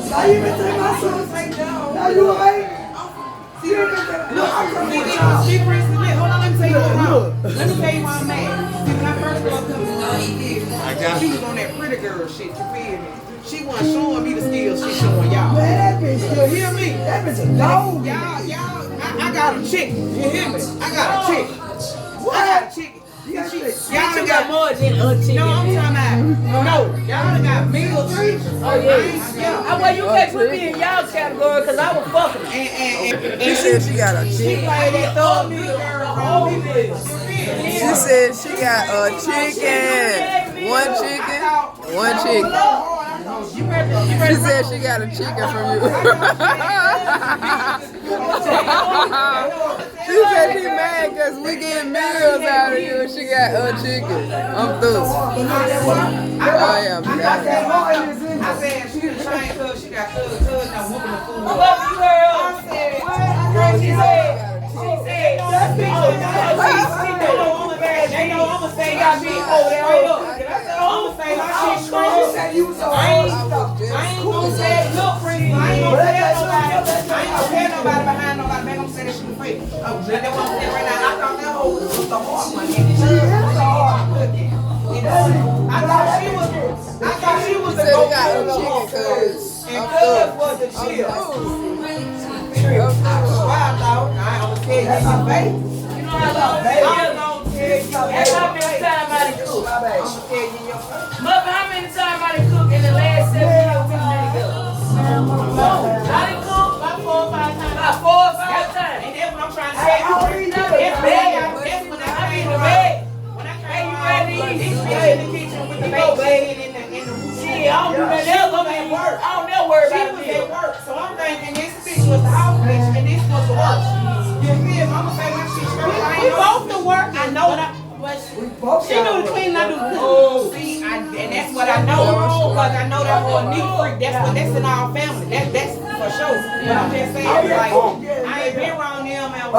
Now you been telling my son, now you alright? See, look, I'm coming with y'all. Hold on, let me tell you what's wrong. Let me tell you why I'm mad. See, when I first started coming to she was on that pretty girl shit, you feel me? She wasn't showing me the skills she showing y'all. Man, that bitch You hear me? That bitch a dog. I got a chick. You hear me? I got a chick. I got a chick. Y'all done got more than a chicken. No, I'm talking about. No, y'all done got meals. Oh yeah. Well, you can't put me in y'all category because I was fucking. She said she got a She chicken. played that thug meal. She said she got a chicken. One chicken. One chicken. She said she got a chicken from you. She said she mad because we get meals out of you and she got a chicken. I'm through. Oh yeah, I said she done changed her. She got thug now whooping the food. What you heard? She said, that bitch they know I'ma say y'all shit over there. I'ma say my shit strong. She said you was so I ain't gonna say look, Prince. I ain't gonna tell nobody. I ain't gonna tell nobody behind nobody. Man, I'm saying that she was fake. That's what I'm saying right now. I thought that hoe was the hard one. I thought she was the said go we got a chicken cuz. and cuz was the chill. Wow, dog. I ain't gonna tell you my baby. You know how long I'm gonna tell you. how many times I done cook? I'm gonna tell you your face. Mother, how many times I done cook in the last 7 years we been together? I done cook about 4 or 5 times. About 4 or 5 times. And that's what I'm trying to say. That's when I came to bed. When I came to bed, this bitch in the kitchen with the baby in the Shit, I don't do that else. I'm at work. I don't never worry She about was it. at work, so I'm thinking this bitch was the house bitch and this was the work. You feel me? I'ma say my shit straight. We both the work. I know that. She do the cleaning, I do the cooking. Oh, see, and that's what I know because I know that whole neat freak. That's in our family. That's for sure. But I'm just saying, like, I ain't been around them, man.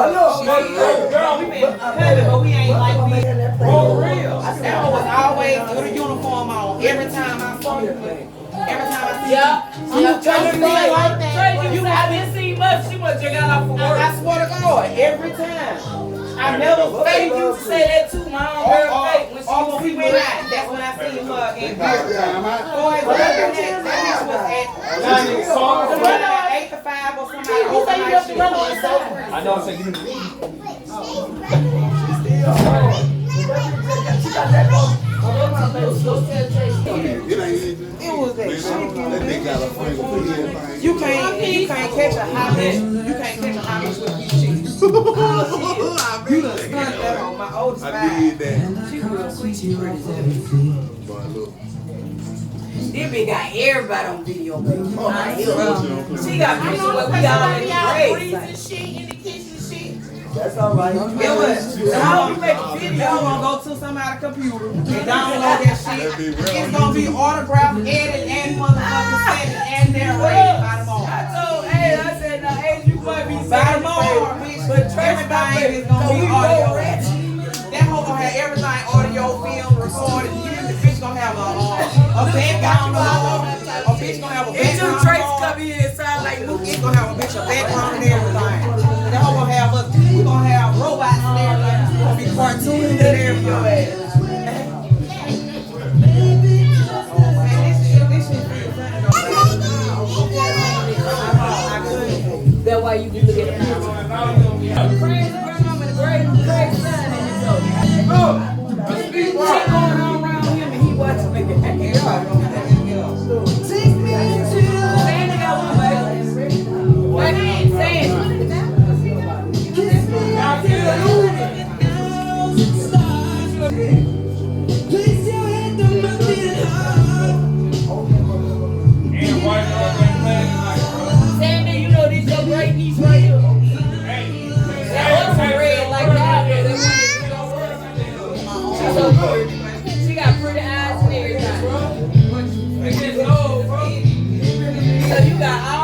Girl, we been cutting, but we ain't like we. For real. That hoe was always with a uniform on every time I saw her. Every time I see you. You touch me like that. You I didn't see much. She must just got off from work. I swear to God, every time. I never Faye used to say that too. My own girl Faye when we went out, that's when I seen her in beer. Boy, that bitch was at 8 to 5 or something. You say you have to run on the side. I know. I said you. It was that chicken. You can't catch a hot dish. You can't catch a hot dish with these chicks. You done stunned that on my oldest five. She real sweet. She pretty too. This bitch got everybody on video, baby. She got pictures where we all in the grave. Shit in the kitchen, shit. That's all right. Get what? How you make a video? Y'all gonna go to somebody's computer and download that shit. It's gonna be autographed, edited, and motherfucking sent and narrated by tomorrow. I said, now, hey, you might be By tomorrow, bitch, but everything is gonna be audio. That hoe gonna have everything audio, film, recorded. The bitch gonna have a background on. A bitch gonna have a background on. Trace come in and sound like It's gonna have a bitch a background and everything. That hoe gonna have us. We gonna have robots and everything. It's gonna be cartoons and everything. that's why you be looking at the crazy grandmama and the crazy son in his own. Shit going on around him and he watching me. Sandy got one, baby. Right hand, Sandy. Sandy, you know this your great niece right here. That was red like that. She's so pretty. She got pretty eyes and everything. So you got all